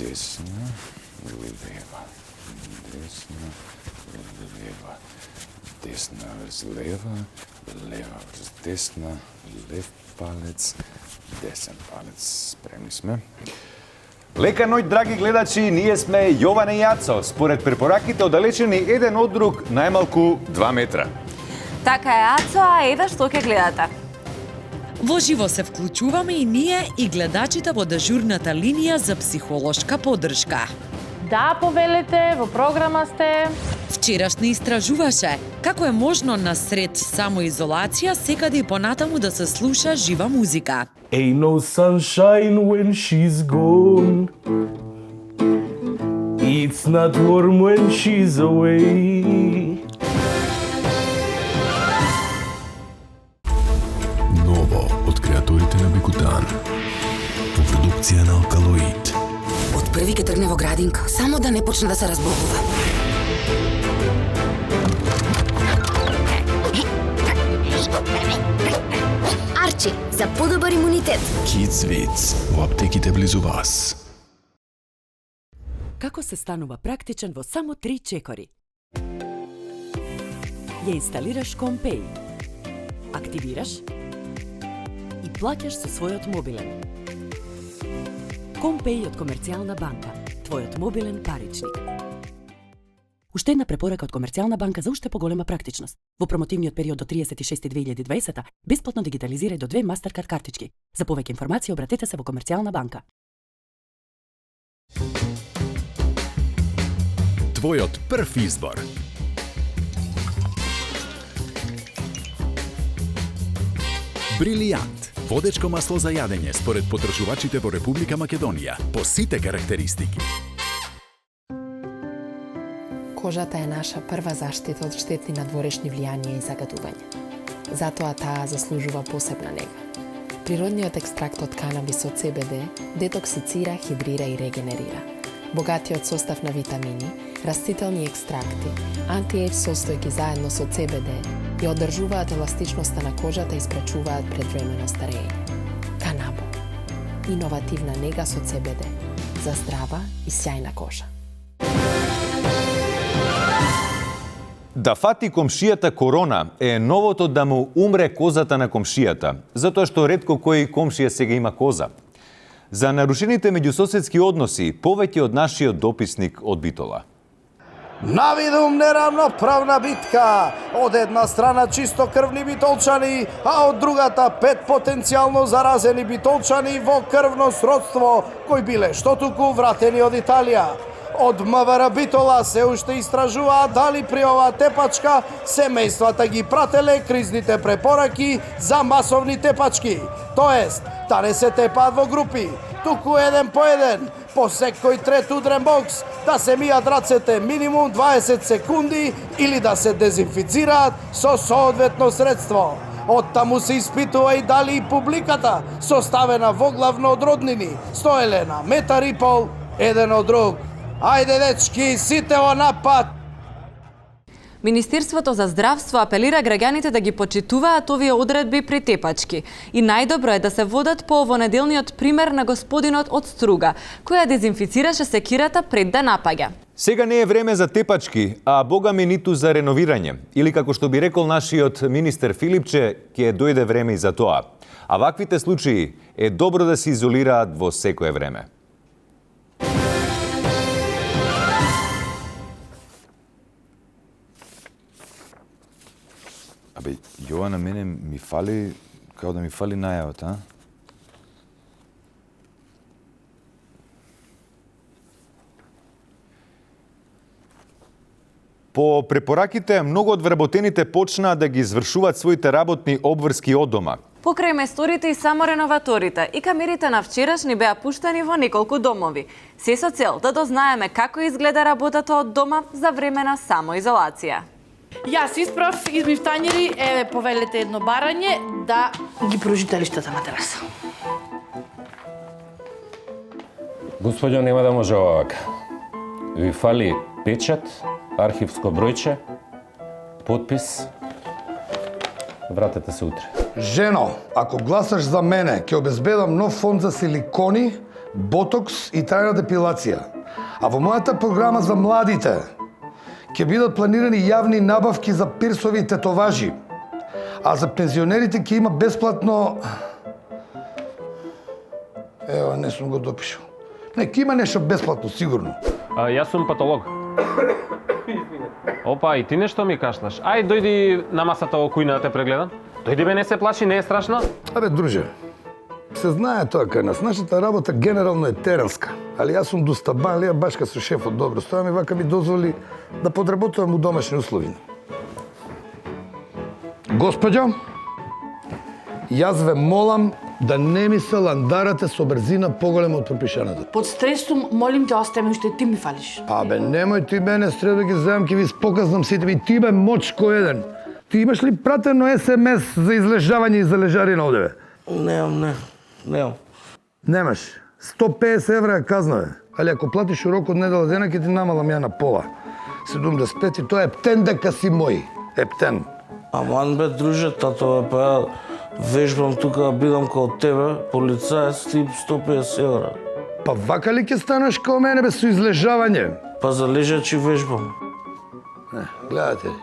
Desna, leva. Desna, leva. Desna vrz leva, leva vrz desna, lev palec, десен палец. Спремни сме. Лека ноќ, драги гледачи, ние сме Јоване и Јацо. Според препораките оддалечени еден од друг најмалку 2 метра. Така е, Ацо, а еве што ќе гледате. Во живо се вклучуваме и ние и гледачите во дежурната линија за психолошка поддршка. Да, повелете, во програма сте. Вчерашни истражуваше како е можно насред самоизолација секаде и понатаму да се слуша жива музика. Ain't no sunshine when she's gone. It's not warm when she's away. Ново од креаторите на Бекутан. По продукција на Алкалоид. Од први ке тргне во градинка, само да не почне да се разбогува. Арчи, за подобар имунитет. Kids Vits во аптеките близу вас. Како се станува практичен во само 3 чекори? Ја инсталираш Компеј, активираш и плаќаш со својот мобилен. Компеј од Комерцијална банка, твојот мобилен паричник. Уште една препорака од Комерцијална банка за уште поголема практичност. Во промотивниот период до 36.2020 бесплатно дигитализирај до 2 Mastercard картички. За повеќе информација обратете се во Комерцијална банка. Твојот прв избор. Брилијант. Водечко масло за јадење според потрошувачите во Република Македонија по сите карактеристики. Кожата е наша прва заштита од штетни надворешни влијанија и загадување. Затоа таа заслужува посебна нега. Природниот екстракт од канабис од CBD детоксицира, хидрира и регенерира. Богатиот состав на витамини, растителни екстракти, анти-ејдж состојки заедно со CBD ја одржуваат еластичноста на кожата и спречуваат предвремено старење. Канабо. Иновативна нега со CBD. За здрава и сјајна кожа. Да фати комшијата корона е новото да му умре козата на комшијата, затоа што ретко кој комшија сега има коза. За нарушените меѓусоседски односи, повеќе од нашиот дописник од Битола. Навидум неравноправна битка. Од една страна чисто крвни битолчани, а од другата 5 потенцијално заразени битолчани во крвно сродство, кои биле што туку вратени од Италија. Од МВР Битола се уште истражуваат дали при оваа тепачка семејствата ги прателе кризните препораки за масовни тепачки. Тоест, да не се тепаат во групи, туку еден по еден, по секој трет удрен бокс, да се мијат рацете минимум 20 секунди или да се дезинфицираат со соодветно средство. Оттаму се испитува и дали и публиката, составена воглавно од роднини, стоеле на метар и пол еден од друг. Ајде, дечки, сите во напад! Министерството за здравство апелира граѓаните да ги почитуваат овие одредби при тепачки. И најдобро е да се водат по овонеделниот пример на господинот од Струга, која дезинфицираше секирата пред да напаѓа. Сега не е време за тепачки, а бога ми ниту за реновирање. Или како што би рекол нашиот министер Филипче, ќе дојде време и за тоа. А ваквите случаи е добро да се изолираат во секое време. Абе, Јована, мене ми фали, као да ми фали најавот, а? По препораките, многу од вработените почнаа да ги извршуваат своите работни обврски од дома. Покрај месторите и самореноваторите и камерите на вчерашни беа пуштени во неколку домови. Се со цел да дознаеме како изгледа работата од дома за време на самоизолација. Јас исправ измив тањери, еве повелете едно барање да ги пружите лиштата на тераса. Господјо, нема да може овака. Ви фали печат, архивско бројче, подпис. Вратете се утре. Жено, ако гласаш за мене, ќе обезбедам нов фонд за силикони, ботокс и трајна депилација. А во мојата програма за младите ќе бидат планирани јавни набавки за пирсови и тетоважи. А за пензионерите ќе има бесплатно... Ева, не сум го допишал. Не, ќе има нешто бесплатно, сигурно. Јас сум патолог. Опа, и ти нешто ми кашлаш. Ај, дојди на масата во кујна да те прегледам. Дојди бе, не се плаши, не е страшно. Абе, друже, се знае тоа кај нас. Нашата работа генерално е теренска. Али јас сум доста банлија, башка со шефот добро стојам и вака ми дозволи да подработувам у домашни услови. Господјо, јас ве молам да не ми се ландарате со брзина поголема од пропишаната. Под стресом, молим те, остави уште ти ми фалиш. Абе, немој ти мене стрел да ги земам, ќе ви споказнам сите ви. Ти бе мочко еден. Ти имаш ли пратено СМС за излежавање и залежарина одеве? Немам. Немаш. 150 евра е казна, бе. Али ако платиш урок од недела дена, ќе ти намалам ја на пола. 75 и тоа е ептен дека си мој. Ептен. Аман бе, друже, тато, па ја вежбам тука, бидам као тебе, полицаец, ти 150 евра. Па вака ли ќе станеш као мене, бе, со излежавање? Па за лежачи вежбам. Не, гледате ли.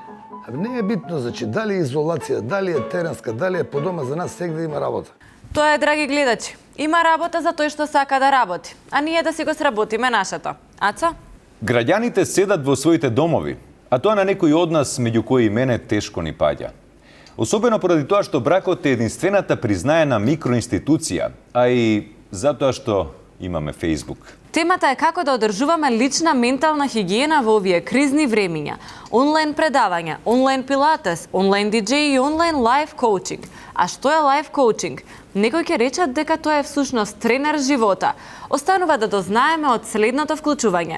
Абе, не е битно, значи, дали е изолација, дали е теренска, дали е по дома, за нас сегде има работа. Тоа е, драги гледачи. Има работа за тој што сака да работи, а ние да си го сработиме нашето. Ацо? Граѓаните седат во своите домови, а тоа на некои од нас, меѓу кои и мене, тешко ни паѓа. Особено поради тоа што бракот е единствената признаена микроинституција, а и затоа што имаме Facebook. Темата е како да одржуваме лична ментална хигиена во овие кризни времиња. Онлайн предавања, онлайн пилатес, онлайн диџеј и онлайн лайф коучинг. А што е лайф коучинг? Некои ќе речат дека тоа е всушност тренер живота. Останува да дознаеме од следното вклучување.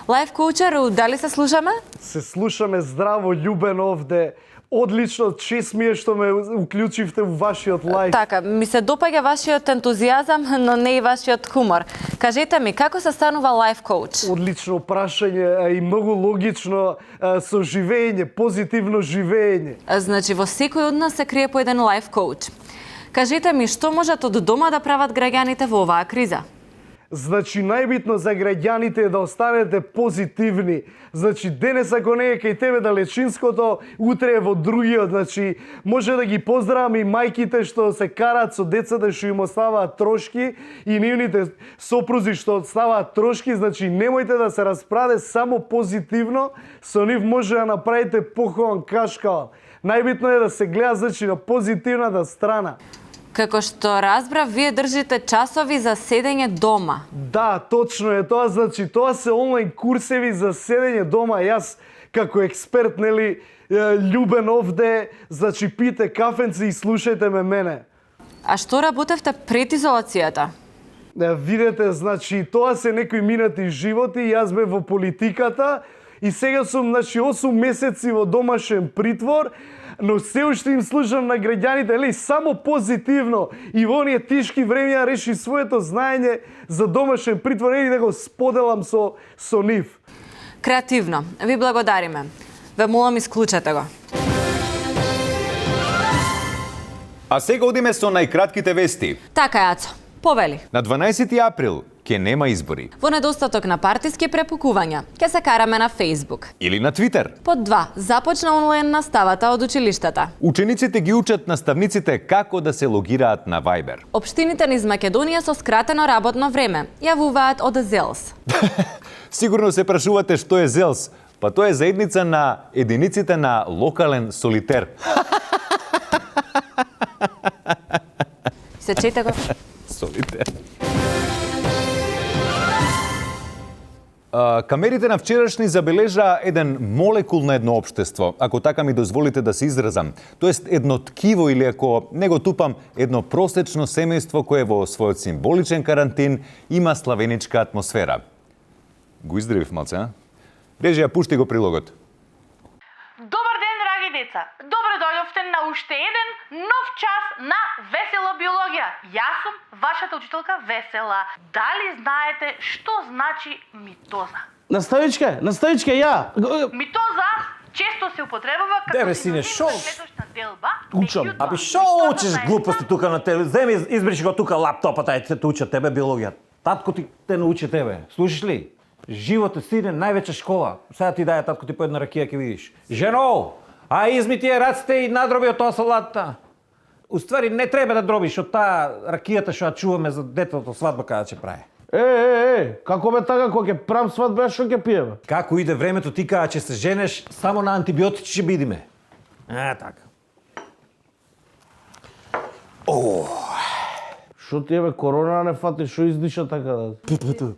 Лайф коучеру, дали се слушаме? Се слушаме здраво, љубен овде. Одлично, чест ми е што ме уклучивте во вашиот лайф. Така, ми се допаѓа вашиот ентузијазам, но не и вашиот хумор. Кажете ми, како се станува лайф коуч? Одлично прашање и многу логично со живење, позитивно живење. Значи, во секој од нас се крие по еден лайф коуч. Кажете ми, што можат од дома да прават граѓаните во оваа криза? Значи, најбитно за граѓаните е да останете позитивни. Значи, денес ако не е кај тебе далечинското, утре е во другиот. Значи, може да ги поздравам и мајките што се караат со децата што им оставаат трошки и нивните сопрузи што оставаат трошки. Значи, немојте да се распраде само позитивно, со нив може да направите похован кашкал. Најбитно е да се гледа, значи, на позитивната страна. Како што разбрав, вие држите часови за седење дома. Да, точно е тоа, значи тоа се онлайн курсеви за седење дома. Јас како експерт, нели, љубен овде, значи пите кафенци и слушајте ме мене. А што работевте пред изолацијата? Видете, значи тоа се некои минати животи, јас бев во политиката и сега сум, значи, 8 месеци во домашен притвор, но се уште им служам на граѓаните, или само позитивно и во оние тешки времења реши своето знаење за домашен притвор и да го споделам со нив. Креативно. Ви благодариме. Ве молам, исклучете го. А сега одиме со најкратките вести. Така е, Ацо. Повели. На 12 април ќе нема избори. Во недостаток на партиски препукувања, ќе се караме на Facebook. Или на Twitter. Под 2. Започна онлайн наставата од училиштата. Учениците ги учат наставниците како да се логираат на Viber. Општините низ Македонија со скратено работно време јавуваат од ZELS. Сигурно се прашувате што е ZELS. Па тоа е заедница на единиците на локален солитер. Се чете го? Солитер. Камерите на вчерашни забележаа еден молекул на едно општество, ако така ми дозволите да се изразам. Тоест едно ткиво или, ако не го тупам, едно просечно семејство кое во својот символичен карантин има славеничка атмосфера. Го издревив малце, а? Режија, пушти го прилогот. Добар ден, драги деца! Добро дојдовте на уште еден нов час на Весела биологија. Јас сум вашата учителка Весела. Дали знаете што значи митоза? Наставичка, ја! Митоза често се употребува како следочна делба. Учам. Аби шо учиш глупости тука на теле? Земи избриши го тука лаптопата и те учат тебе биологија. Татко ти те научи тебе. Слушаш ли? Животът си е най-вече школа. Сега ти дай татко ти по една ракия, ке видиш. Жено, изми тия раците и надроби от този салата. Уствари, не треба да дробиш от тая ракията, што ја чуваме за детето сватба када ќе прави. Како бе така, кога ќе правам сватба, што ќе пиеме? Како иде времето, ти кога ќе се женеш, само на антибиотици ќе бидиме. Така. Што ти бе, корона не фати, што издиша така да?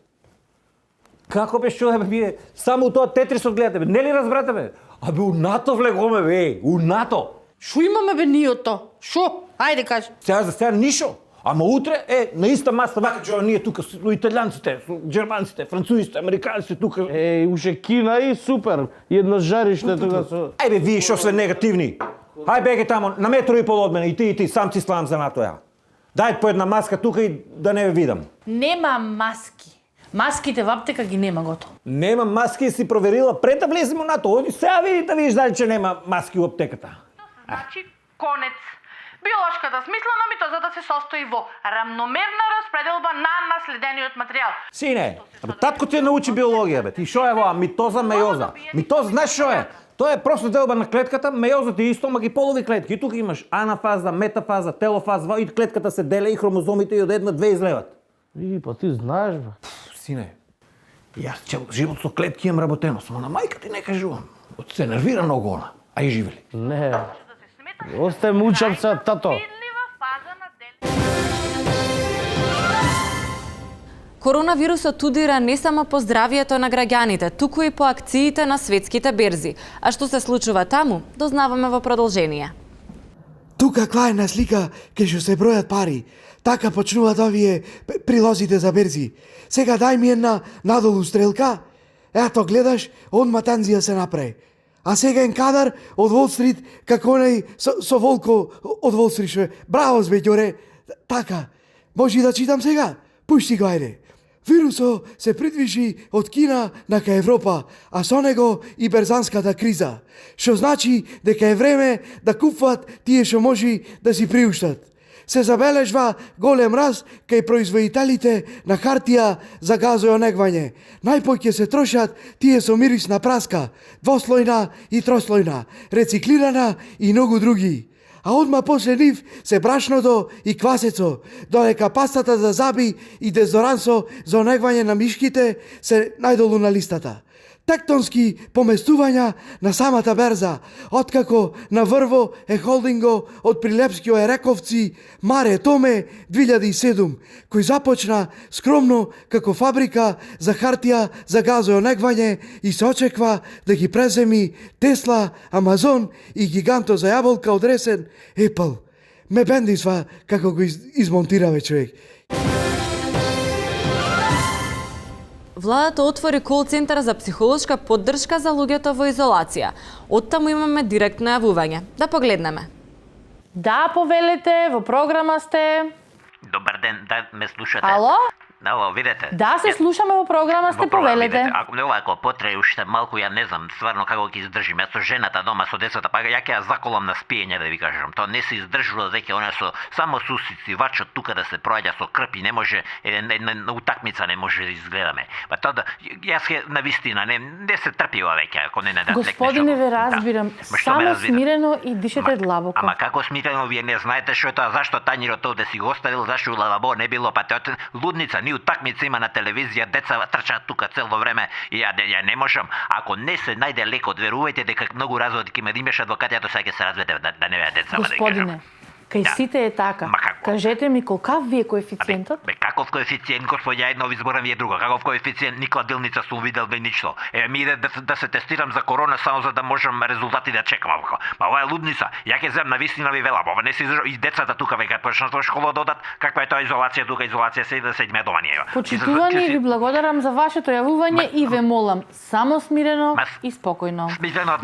Како бе, што бе, само тоа Тетрис одгледате, бе, нели разбрате бе? Абе, у НАТО влегоме бе, у НАТО. Шо имаме бе ние од тоа? Шо? Ајде кажи. Сега за сега нишо. Ама утре на иста маса вака што ние тука со италијанците, со германците, французите, американците тука. Уште Кина и супер. Едно жариште тука со. Ајде вие што сте негативни. Ај беге тамо на метро и пол од мене и ти сам си славам за НАТО ја. Дај по една маска тука и да не ве видам. Нема маски. Маските во аптека ги нема готово. Нема маски и си проверила пред да влеземе во НАТО. Оди сега види да видиш дали че нема маски во аптеката. Значи конец. Биолошката смислена митозата се состои во рамномерна распределба на наследениот материјал. Сине, татко ти научи биологија бе. Ти шо е во митоза, мејоза? Митоза знаеш шо е? Тоа е просто делба на клетката, мејозата е исто, ма ги полови клетки. И тука имаш анафаза, метафаза, телофаза, и клетката се деле и хромозомите и од една две излеват. Па ти знаеш бе. Сине, јас цел живот со клетки имам работено, само на мајка ти не кажувам. Се нервира многу она, а и живели. Не. Остай мучам се, тато. Коронавирусот удира не само по здравието на граѓаните, туку и по акциите на светските берзи. А што се случува таму, дознаваме во продолжение. Тука клајна слика кај што се бројат пари. Така почнуваат овие прилозите за берзи. Сега дај ми една надолу стрелка. Ето гледаш, одма танзија се направи. А сега ен кадар од Wall Street, како онај со волко од Wall Street. Браво, збеѓоре. Така, може да читам сега? Пушти го, ајде. Вирусот се придвижи од Кина нака Европа, а со него и берзанската криза. Што значи дека е време да купуват тие што може да си приуштат. Се забележва голем раст кај производителите на хартија за газоонегвање. Најпоќе се трошат тие со мирис на праска, двослојна и трослојна, рециклирана и многу други. А одма после нив се брашното и квасецо, додека пастата за заби и дезодорансо за онегвање на мишките се најдолу на листата. Тектонски поместувања на самата берза, откако на врво е холдинго од Прилепскиот Ерековци Маре Томе 2007, кој започна скромно како фабрика за хартија за газоонегвање и се очеква да ги преземи Тесла, Амазон и гиганто за јаболка од ресен Apple. Ме бендисва како го измонтираве човек. Владата отвори кол-центар за психолошка поддршка за луѓето во изолација. Оттаму имаме директно јавување. Да погледнеме. Да, повелете, во програма сте. Добар ден, да ме слушате. Ало? Ало, видете. Да, се слушаме во програма сте, повелете. Ако не овако потрае уште малку, ја не знам стварно како ќе издржим. Јас со жената дома со децата, па ја ќе ја заколам на спиење да ви кажам. Тоа не се издржува дека она со само сусици вачот тука да се проаѓа со крп и не може на утакмица не може да изгледаме. Па тоа да јас на вистина не се трпива веќе ако не дадат. Господине, ве разбирам. Само смирено и дишете длабоко. Ама како смирено, вие не знаете што е тоа, зашто тањирот овде си го оставил, зашто лавабо не било, па тоа лудница, ни утакмица има на телевизија, деца трчаат тука цело време и ја не можам. Ако не се најде лекот, верувајте дека многу разводи ќе имаш адвокатијато сега ќе се разведе да не беа деца. Господине, кај сите е така. Кажете ми колкав ви е коефициентот? Бе каков коефициент, господја, едно ви зборам и е друго. Каков коефициент, никоја дилница сум видел бе ништо. Ми иде да се тестирам за корона само за да можам резултати да чекам. Ма ова е лудница. Ја ќе зем на вистина ви велам. Ова не се издржува. И децата тука веќе почнат во школа да одат. Каква е тоа изолација тука, изолација се да седиме дома ние. Почитувани ви благодарам за вашето јавување и ве молам само смирено и спокојно.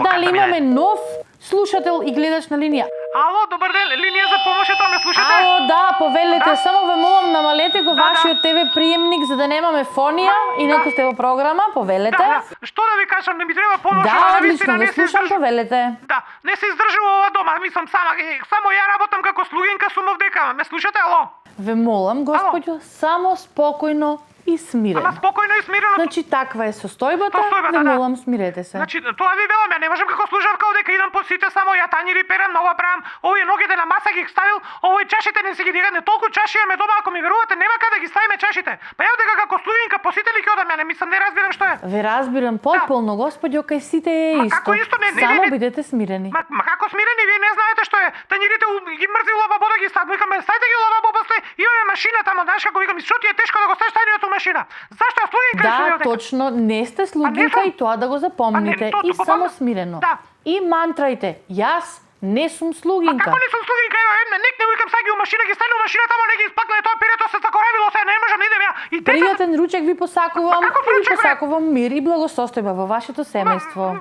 Дали имаме нов слушател и гледач на линија? Ало, добар ден, линија за помош, тоа ме слушате? Ало, да, повелете, само ве молам намалете го вашиот ТВ приемник за да немаме фонија, инаку сте во програма, повелете. Што да ви кажам, не ми треба помош. Да, одлично, ве слушам, повелете. Да, не се издржува ова дома, мислам само ја работам како слугинка сум овдека. Ме слушате, ало? Ве молам, господјо, само спокојно и смирено. Ама спокојно и смирено. Значи таква е состојбата, ве молам смирете се. Значи тоа ви велам, ја не можам како служавка одека идам по сите само ја тањири перам, нова правам, овие ногите на маса ги ставил, овој чашите не си ги дигане, толку чаши имаме дома, ако ми верувате, нема каде ги ставиме чашите. Па ја одека како слугинка по сите ли ќе одам, ја не мислам, не разбирам што е. Ве разбирам потполно, господјо, кај сите е исто. Како исто? Само бидете смирени. Ма како смирени, вие не знаете што е. Тањирите ги мрзи лавабо да ги стават. Викаме, стајте ги лавабо после, имаме машина тамо, знаеш како викам, што ти е тешко да го ставиш тајниот у машина. Зашто ја слугинка Да, точно, не сте слугинка и тоа да го запомните. И само смирено. И мантрајте, јас не сум слугинка. Како не сум слугинка, ева, нек не викам саги у машина, ги стане у машина тамо, не ги испакле тоа пирето се закоравило се, не можам да идем ја. И Пријатен ручек ви посакувам и ви посакувам мир и благосостојба во вашето семејство.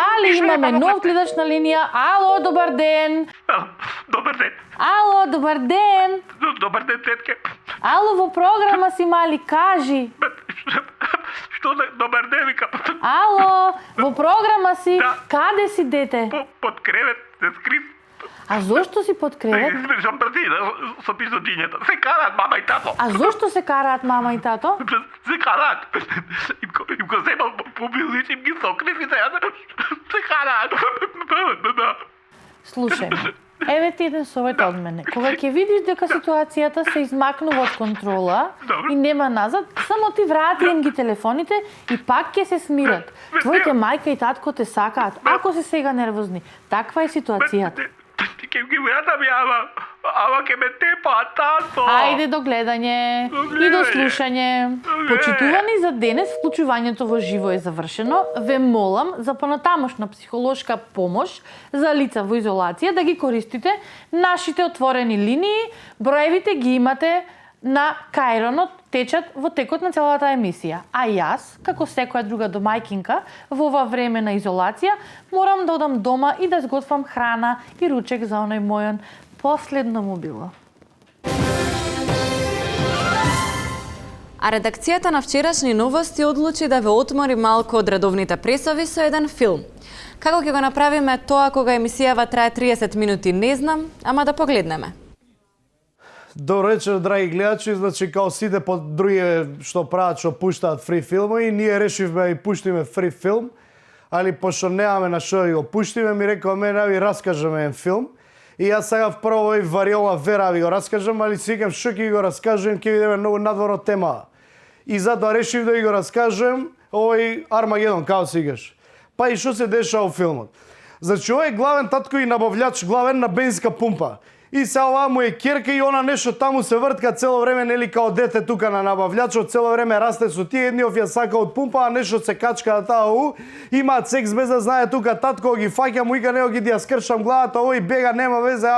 Дали имаме нов гледач на линија? Ало, добар ден. Добар ден. Ало, добар ден. Добар ден, тетке. Ало, во програма си мали, кажи. Што добар ден, викам. Ало, во програма си, каде си, дете? Под кревет, се скрив. А зошто си под кревет? Измежам пртина со писотињата. Се караат мама и тато. А зошто се караат мама и тато? Се караат. Им го земал мобилните, им ги сокрив и се караат. Слушај ме. Еве ти еден совет од мене. Кога ќе видиш дека ситуацијата се измакнува од контрола и нема назад, само ти врати им ги телефоните и пак ќе се смират. Твоите мајка и татко те сакаат, ако се сега нервозни. Таква е ситуацијата. Ќе ги вратам ја, ама ќе ме тепа, тато. Ајде до гледање и до слушање. Почитувани за денес, вклучувањето во живо е завршено. Ве молам за понатамошна психолошка помош за лица во изолација да ги користите нашите отворени линии. Броевите ги имате на кајронот, течат во текот на целата емисија. А јас, како секоја друга домајкинка, во ова време на изолација, морам да одам дома и да сготвам храна и ручек за оној мојон последно мобило. А редакцијата на вчерашни новости одлучи да ве отмори малку од редовните пресови со еден филм. Како ќе го направиме тоа кога емисијава трае 30 минути, не знам, ама да погледнеме. Добро вечер, драги гледачи. Значи, као сите по други што прават, што пуштаат фри филмови, ние решивме да и пуштиме фри филм, али пошто немаме на што да го пуштиме, ми рекоа мене да ви раскажеме еден филм. И јас сега прво и Вариола Вера ви го раскажам, али си викам што ќе го раскажем, ќе видиме многу надворно тема. И затоа решив да ви го раскажем овој Армагедон, као си викаш. Па и што се деша во филмот. Значи, овој е главен татко и набављач, главен на бензинска пумпа. И се оваа му е керка и она нешто таму се вртка цело време, нели као дете тука на набављачот, цело време расте со тие, едниот ја сака од пумпа, а нешто се качка на таа имаат секс без да знае тука татко ги фаќа, му ика него ги ја скршам главата, овој бега, нема везе,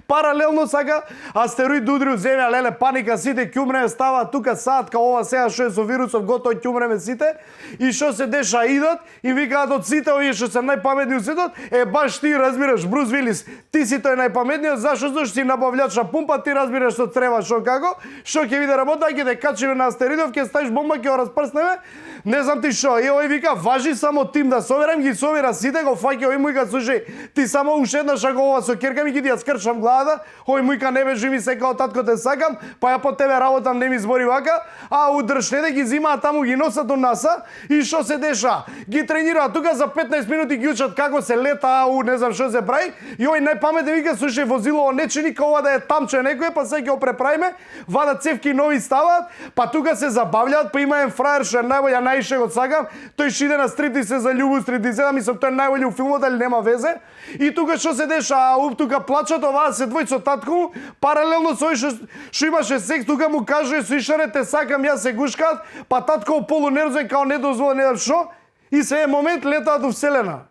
паралелно сака астероид удри у земја, леле паника, сите ќе умреме, става тука саат као ова сега што е со вирусов, готово ќе умреме сите. И што се деша, идат и викаат од сите овие што се најпаметни од светот, е баш ти разбираш, Брус Вилис, ти си тој најпаметниот, зашто си набављач на пумпа, ти разбираш што треба, што како, што ќе биде работа, ќе те качиме на астероидов, ќе ставиш бомба, ќе го распрснеме, не знам ти што. И овој вика, важи само тим да соберам, ги собира сите, го фаќа, овој му вика, слушај, ти само уште еднаш ако ова со керка ми ги ја скршам главата, овој му вика, не бежи ми се као татко те сакам, па ја по тебе работам, не ми збори вака, а удршнете ги зимаат таму, ги носат до НАСА и што се деша? Ги тренираат тука за 15 минути, ги учат како се лета, не знам што се прави, и овој најпаметен вика, слушај, возило не чини као ова да е тамче некој, па се ќе го преправиме, вадат цевки нови ставаат, па тука се забавлjaат, па има еден фраер што е најбоља, најше го сакам, тој што иде на стрит и се заљубува стрит, да мислам тој е најбољи у филмот, али нема везе. И тука што се деша, тука плачат, оваа се двојца татко, паралелно со овој што имаше секс, тука му кажува со ишаре те сакам, јас се гушкаат, па татко полунервозен као не дозволи не знам што, и се е момент летаат у вселена.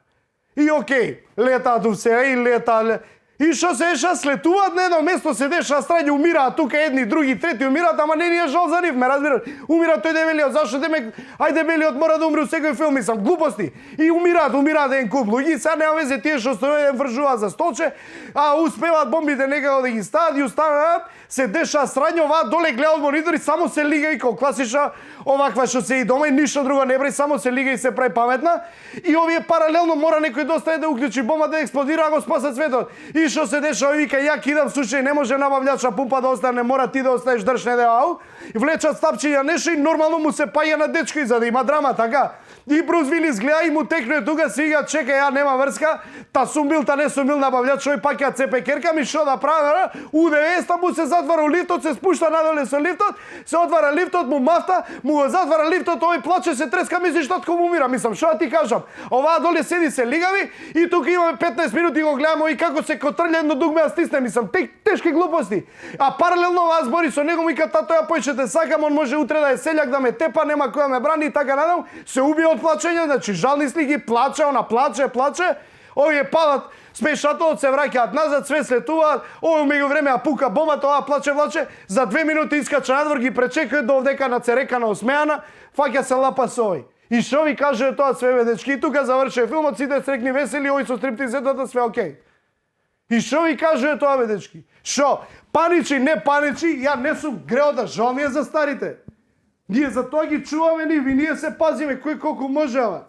И окей, летаат у вселена и летаат. И што се деша, слетуваат на едно место, се деша, страѓа умираат тука, едни, други, трети умираат, ама не ни е жал за нив, ме разбираш. Умираат тој дебелиот, зашто демек, ај дебелиот мора да умре у секој филм, мислам, глупости. И умираат еден куп луѓе, сега нема везе тие што стојат вржуваат за столче, а успеваат бомбите некако да ги стават и останаат, се деша страња, оваа доле гледа од монитори, само се лига и како класична оваква што се и дома и ништо друго не прави, само се лига и се прави паметна. И овие паралелно мора некој да остане да уклучи бомба да експлодира, а го спаса светот. И што се дешава, вика, ја кидам, слушај, не може набавляча пумпа да остане, мора ти да оставиш држне ау. И влечат стапчиња нешто и нормално му се паја на дечко и за да има драма, така. И Брус Вилис гледа и му текне тука, сега чекај, ја нема врска, та сум бил, та не сум бил набавлjač, тој пак ја цепе керка ми, што да прави, U90 му се затвара лифтот, се спушта надоле со лифтот, се отвара лифтот, му мафта, му го затвара лифтот, овој плаче, се треска, мисли што татко му умира, мислам, што да ти кажам. Оваа доле седи се лигави и тука имаме 15 минути го гледаме и како се котрља едно дугме, а стисне, мислам, тешки глупости. А паралелно оваа збори со него, вика, тато, ја појчете сакам, он може утре да е селјак, да ме тепа, нема кој да ме брани и така надам, се убија од плачење, значи жални слики, плаче, она плаче, овие падат, спешателот се враќаат назад, све слетуваат, овој меѓувреме пука бомата, оваа плаче, за 2 минути искача надвор, ги пречекаат до овдека на церекана осмеана, фаќа се лапа со овој. И што ви каже тоа све, бе, дечки, и тука завршува филмот, сите срекни весели, овој со стриптизетата, све окей. И што ви каже тоа, бе, дечки? Што? Паничи, не паничи, ја не сум греота, жал ми е за старите. Ние за тоа ги чуваме ви ние се пазиме, кој колку можеме.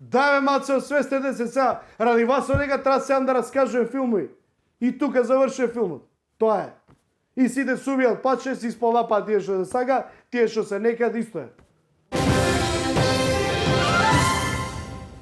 Дајме малце освестете се сега, ради вас одека треба сега да раскажувам филмови. И тука завршува филмот. Тоа е. И сите сувијат паче, си исполапаат тие што се сага, тие што се некад исто е.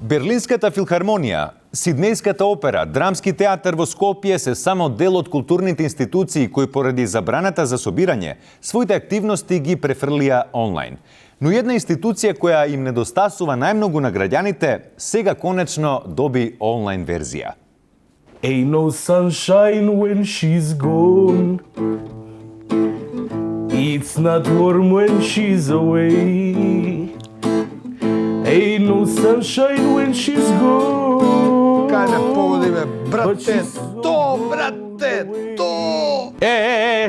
Берлинската филхармонија, Сиднејската опера, Драмски театар во Скопје се само дел од културните институции кои поради забраната за собирање, своите активности ги префрлија онлайн. Но една институција која им недостасува најмногу на граѓаните, сега конечно доби онлайн верзија. Ain't no sunshine when she's gone. It's not warm when she's away. Ain't no sunshine when she's gone. Кај ме погоди, бе, брате, брате,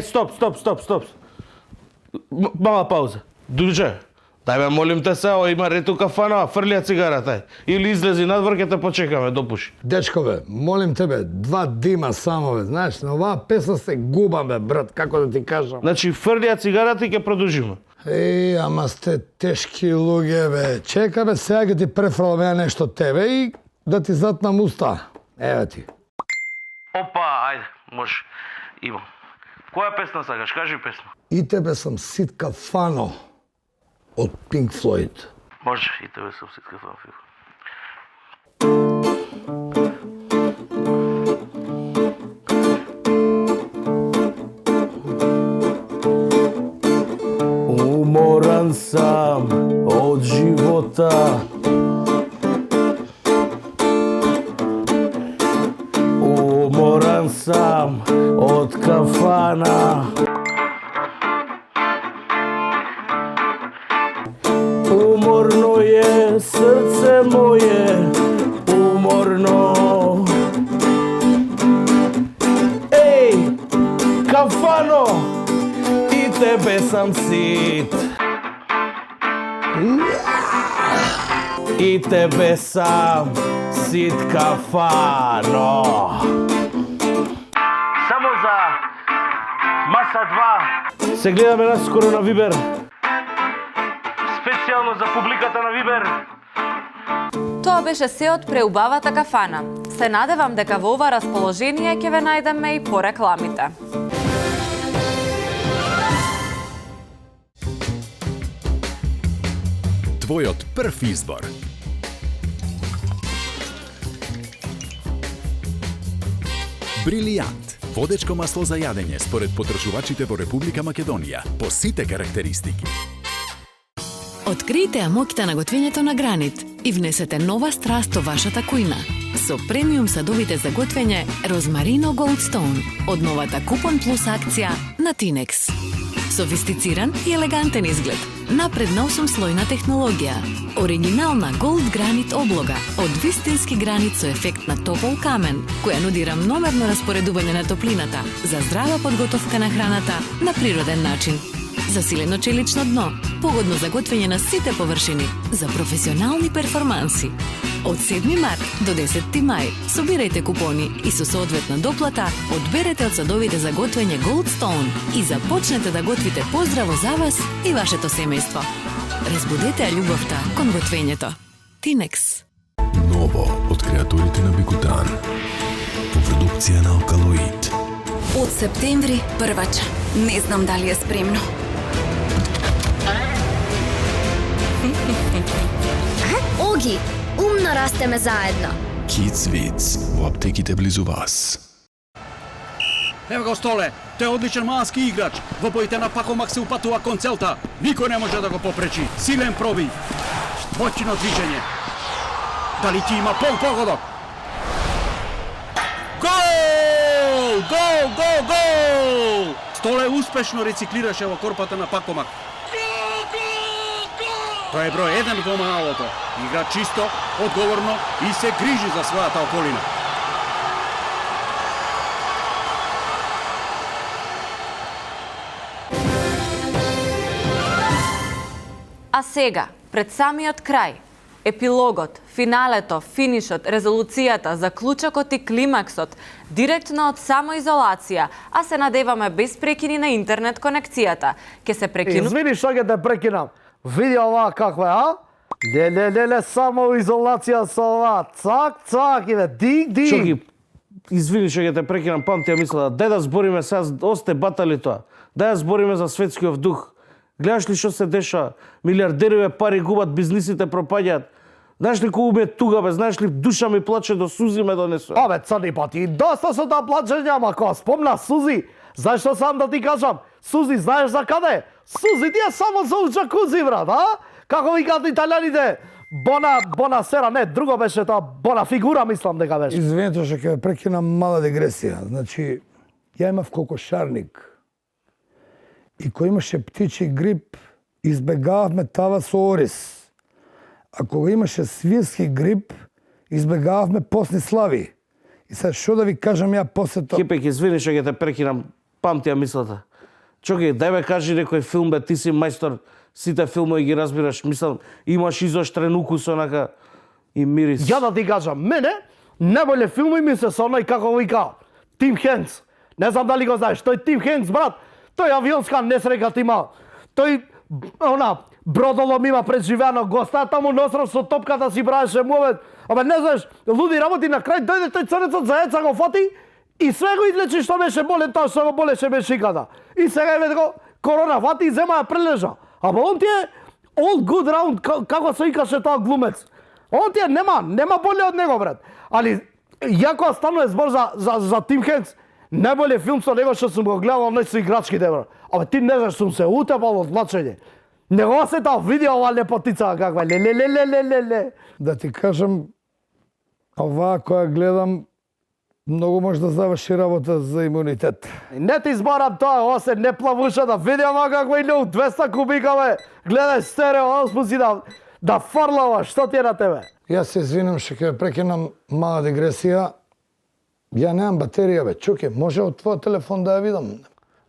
Стоп. Мала пауза. Друже, дај ме молим те се, има ред у кафана, фрлија цигарата. Или излези надвор, ке те почекаме, допуши. Дечко, бе, молим тебе, 2 дима само, бе, знаеш, на оваа песна се губам, бе, брат, како да ти кажам. Значи, фрлија цигарата и ке продолжиме. Ама сте тешки луѓе, бе. Чека, бе, сега ќе ти префрлам ја нешто тебе и да ти затнам уста. Еве ти. Опа, ајде, може. Имам. Која песна сакаш? Кажи песна. И тебе сам Ситка Фано од Pink Floyd. Може, и тебе сам Ситка Фано. Уморан сам од живота. Уморан сам од кафана. Уморно е срце моје, уморно. Еј, кафано, и тебе сам сит. И тебе сам сит, кафано. Само за Маса 2. Се гледаме наскоро на Вибер. Специјално за публиката на Вибер. Тоа беше се од преубавата кафана. Се надевам дека во ова расположение ќе ве најдеме и по рекламите. Твојот прв избор. Брилијант. Водечко масло за јадење според потрошувачите во Република Македонија по сите карактеристики. Откријте ја моќта на готвењето на Гранит и внесете нова страст во вашата кујна. Со премиум садовите за готвење Розмарино Goldstone од новата Купон Плюс акција на Tinex. Софистициран и елегантен изглед, напредна 8-слојна технологија, оригинална Gold Granit облога од вистински гранит со ефект на топол камен, која нуди рамномерно распоредување на топлината за здрава подготовка на храната на природен начин. Засилено челично дно, погодно за готвење на сите површини, за професионални перформанси. Од 7 март до 10 мај собирајте купони и со соодветна доплата одберете од садовите за готвење Goldstone и започнете да готвите поздраво за вас и вашето семејство. Разбудете ја љубовта кон готвењето. Tinex. Ново од креаторите на Бикутан. продукција на Алкалоид. Од септември првача. Не знам дали е спремно. Оги, умно растеме заедно. Kids Vic во аптеките близу вас. Ево го Столе, тој е одличен малски играч. Во боите на Пакомак се упатува кон целта. Никој не може да го попречи. Силен пробив. Моćно движење. Дали ти има погодок? Гол! Гол, гол, гол! Столе успешно рециклираше во корпата на Пакомак. Тој е број 1 во малото. Игра чисто, одговорно и се грижи за својата околина. А сега, пред самиот крај, епилогот, финалето, финишот, резолуцијата, заклучокот и климаксот, директно од самоизолација, а се надеваме без прекини на интернет конекцијата. Ке се прекину... Извини што ќе те прекинам. Види ова каква е, а? Леле, самоизолација со ова. Цак, иде, диг. Чоки, извини што ќе те прекинам, памтија мисла, дај да збориме сега, осте батали тоа. Дај да збориме за светскиот дух. Гледаш ли што се деша? Милиардериве пари губат, бизнисите пропаѓаат. Знаеш ли кој ме туга, бе? Знаеш ли душа ми плаче до сузи ме донесува? Абе, црни пати, доста со таа плачење, ама кога спомна сузи, знаеш што сам да ти кажам? Сузи, знаеш за каде? Сузи ти е само за джакузи, брат, а? Како викаат италианите? Бона сера, не, друго беше тоа, бона фигура, мислам дека беше. Извинете што ќе прекинам мала дегресија. Значи, ја имав кокошарник. И кој имаше птичи грип, избегававме тава со ориз. А кога имаше свински грип, избегававме постни слави. И сега што да ви кажам ја после тоа? Кипек, извини што ќе те прекинам, памтија мислата. Чоки, дај ме кажи некој филм, бе, ти си мајстор, сите филмови ги разбираш, мислам, имаш изоштрен укус, онака, и мирис. Ја да ти кажам, мене, најболе филмови ми се со оној, како вика, Тим Хенкс. Не знам дали го знаеш, тој Тим Хенкс, брат, тој авионска несрекат има. Тој, бродолом има преживеано, го става таму носрав со топката си правеше мовет. Абе, не знаеш, луди работи, на крај дојде тој црнецот за яйца, го фати и све го излечи што беше болен, тоа што го болеше бешиката. И сега еве го корона фати и зема ја прележа. Абе, он ти е all good round, како се викаше тоа глумец. Он ти е, нема боле од него, брат. Али, јако станува збор за Тим Хенкс, најболе филм со него што сум го гледал, не со играчките, брат. Абе, ти не знаеш, сум се утепал од плачење. Не го се таа видео ова лепотица каква, лелелелелеле. Да ти кажам, оваа која гледам, многу може да заврши работа за имунитет. Не ти зборам тоа, ова се не плавуша да види ова каква иде 200 кубика, бе. Гледај стерео, ауспуси да фарлава, што ти е на тебе? Јас се извинам што ќе прекинам мала дегресија. Ја немам батерија, бе. Чуке, може од твојот телефон да ја видам?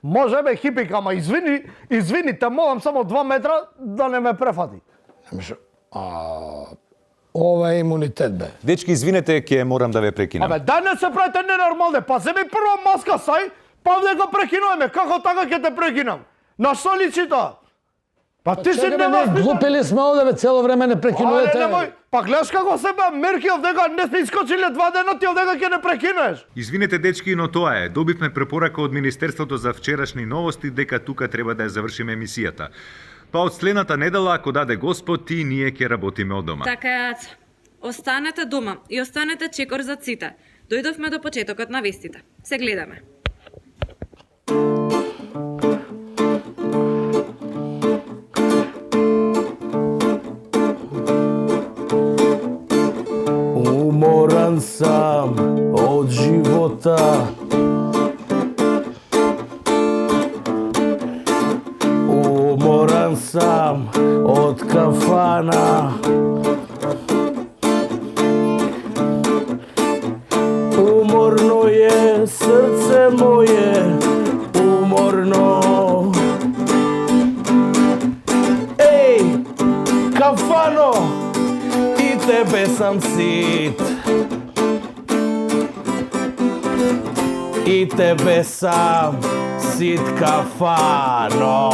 Може, бе, хипик, ама извини, те молам само 2 метра да не ме префати. Ова е имунитет, бе. Дечки, извинете, ќе морам да ве прекинам. Абе, дај не се правите ненормални, па земи прва маска сај, па да го прекинуваме, како така ќе те прекинам? На што личи тоа? Па ти си невоспитан. Глупели сме овде, бе, цело време не прекинувате. Па гледаш како се бе Меркел, дека не сме искочиле 2 дена, ти овдека ќе не прекинеш. Извинете, дечки, но тоа е. Добивме препорака од Министерството за вчерашни новости дека тука треба да ја завршиме емисијата. Па од следната недела, ако даде Господ, ти ние ќе работиме од дома. Така е, Аца. Останете дома и останете чекор за ците. Дојдовме до почетокот на вестите. Се гледаме. Уморан сам од живота. Уморан сам од кафана. Уморно е срце моје, уморно. Еј, кафано, и тебе сам сит. И тебе сам сит, кафано.